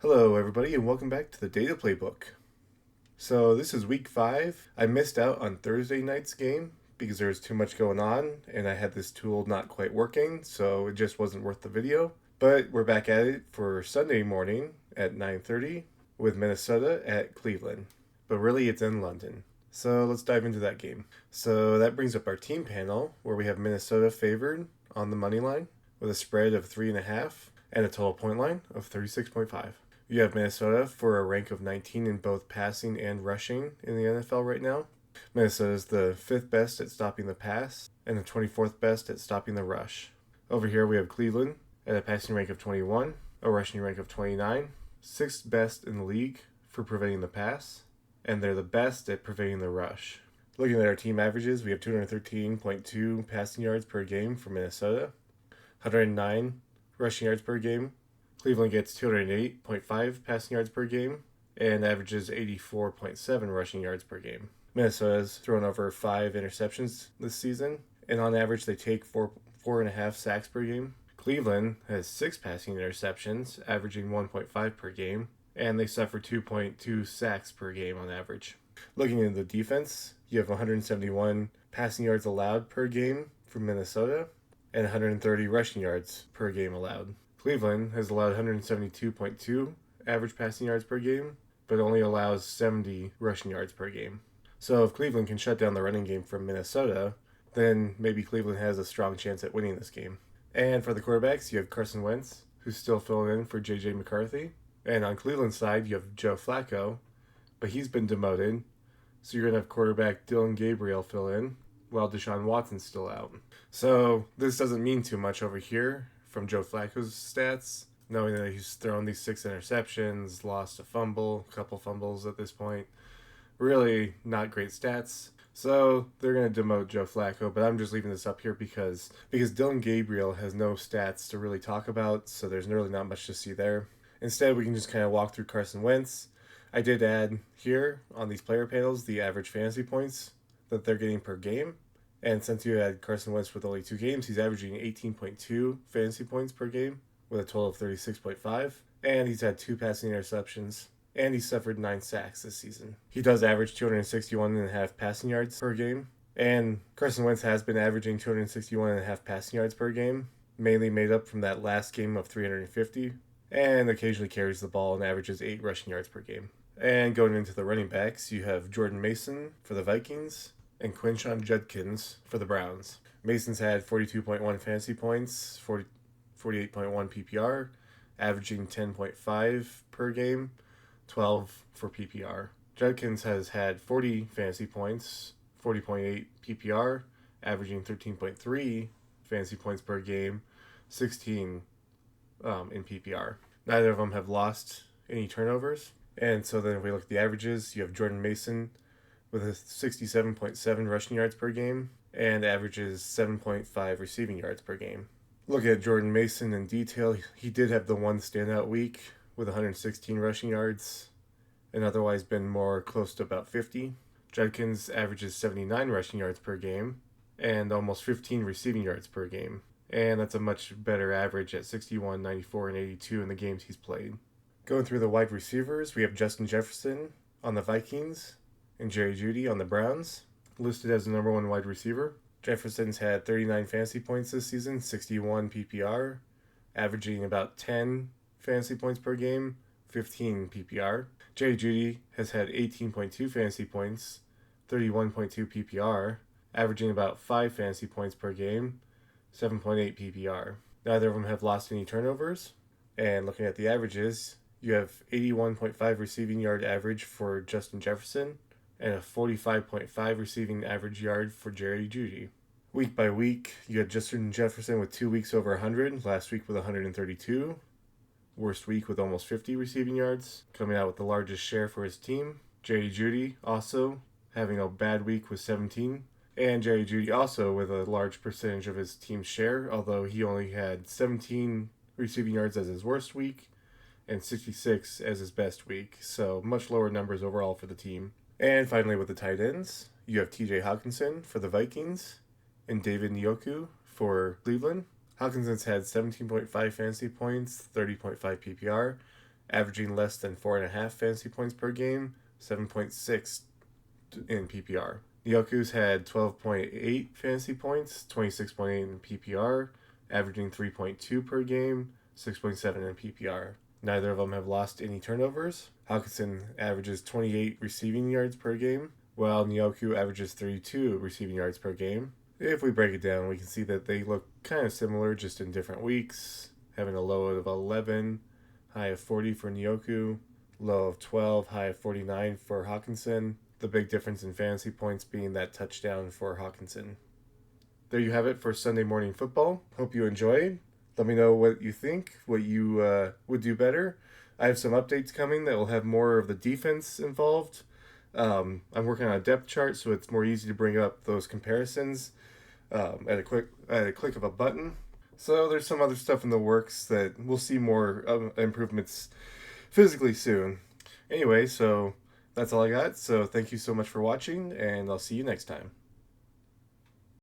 Hello, everybody, and welcome back to the Data Playbook. So, this is week 5. I missed out on Thursday night's game because there was too much going on, and I had this tool not quite working, so it just wasn't worth the video. But we're back at it for Sunday morning at 9:30 with Minnesota at Cleveland. But really, it's in London. So, let's dive into that game. So, that brings up our team panel, where we have Minnesota favored on the money line with a spread of 3.5 and a total point line of 36.5. You have Minnesota for a rank of 19 in both passing and rushing in the NFL right now. Minnesota is the 5th best at stopping the pass and the 24th best at stopping the rush. Over here we have Cleveland at a passing rank of 21, a rushing rank of 29, 6th best in the league for preventing the pass, and they're the best at preventing the rush. Looking at our team averages, we have 213.2 passing yards per game for Minnesota, 109 rushing yards per game. Cleveland gets 208.5 passing yards per game and averages 84.7 rushing yards per game. Minnesota's thrown over 5 interceptions this season, and on average they take 4.5 sacks per game. Cleveland has 6 passing interceptions, averaging 1.5 per game, and they suffer 2.2 sacks per game on average. Looking into the defense, you have 171 passing yards allowed per game for Minnesota and 130 rushing yards per game allowed. Cleveland has allowed 172.2 average passing yards per game, but only allows 70 rushing yards per game. So if Cleveland can shut down the running game from Minnesota, then maybe Cleveland has a strong chance at winning this game. And for the quarterbacks, you have Carson Wentz, who's still filling in for J.J. McCarthy. And on Cleveland's side, you have Joe Flacco, but he's been demoted, so you're going to have quarterback Dylan Gabriel fill in, while Deshaun Watson's still out. So this doesn't mean too much over here from Joe Flacco's stats, knowing that he's thrown these 6 interceptions, lost a couple fumbles at this point. Really not great stats. So they're going to demote Joe Flacco, but I'm just leaving this up here because Dylan Gabriel has no stats to really talk about, so there's really not much to see there. Instead, we can just kind of walk through Carson Wentz. I did add here on these player panels the average fantasy points that they're getting per game. And since you had Carson Wentz with only 2 games, he's averaging 18.2 fantasy points per game with a total of 36.5. And he's had 2 passing interceptions. And he's suffered 9 sacks this season. He does average 261.5 passing yards per game. And Carson Wentz has been averaging 261.5 passing yards per game, mainly made up from that last game of 350. And occasionally carries the ball and averages 8 rushing yards per game. And going into the running backs, you have Jordan Mason for the Vikings and Quinshon Judkins for the Browns. Mason's had 42.1 fantasy points, 48.1 PPR, averaging 10.5 per game, 12 for PPR. Judkins has had 40 fantasy points, 40.8 PPR, averaging 13.3 fantasy points per game, 16 in PPR. Neither of them have lost any turnovers. And so then if we look at the averages, you have Jordan Mason with a 67.7 rushing yards per game and averages 7.5 receiving yards per game. Looking at Jordan Mason in detail, he did have the one standout week with 116 rushing yards and otherwise been more close to about 50. Judkins averages 79 rushing yards per game and almost 15 receiving yards per game. And that's a much better average at 61, 94, and 82 in the games he's played. Going through the wide receivers, we have Justin Jefferson on the Vikings and Jerry Jeudy on the Browns, listed as the number 1 wide receiver. Jefferson's had 39 fantasy points this season, 61 PPR, averaging about 10 fantasy points per game, 15 PPR. Jerry Jeudy has had 18.2 fantasy points, 31.2 PPR, averaging about 5 fantasy points per game, 7.8 PPR. Neither of them have lost any turnovers. And looking at the averages, you have 81.5 receiving yard average for Justin Jefferson and a 45.5 receiving average yard for Jerry Jeudy. Week by week, you had Justin Jefferson with 2 weeks over 100, last week with 132. Worst week with almost 50 receiving yards, coming out with the largest share for his team. Jerry Jeudy also having a bad week with 17. And Jerry Jeudy also with a large percentage of his team's share, although he only had 17 receiving yards as his worst week and 66 as his best week. So much lower numbers overall for the team. And finally with the tight ends, you have TJ Hawkinson for the Vikings and David Njoku for Cleveland. Hawkinson's had 17.5 fantasy points, 30.5 PPR, averaging less than 4.5 fantasy points per game, 7.6 in PPR. Nyoku's had 12.8 fantasy points, 26.8 in PPR, averaging 3.2 per game, 6.7 in PPR. Neither of them have lost any turnovers. Hawkinson averages 28 receiving yards per game, while Nyoku averages 32 receiving yards per game. If we break it down, we can see that they look kind of similar, just in different weeks, having a low of 11, high of 40 for Nyoku, low of 12, high of 49 for Hawkinson. The big difference in fantasy points being that touchdown for Hawkinson. There you have it for Sunday morning football. Hope you enjoyed. Let me know what you think, what you would do better. I have some updates coming that will have more of the defense involved. I'm working on a depth chart, so it's more easy to bring up those comparisons at a click of a button. So there's some other stuff in the works that we'll see more improvements physically soon. Anyway, so that's all I got. So thank you so much for watching, and I'll see you next time.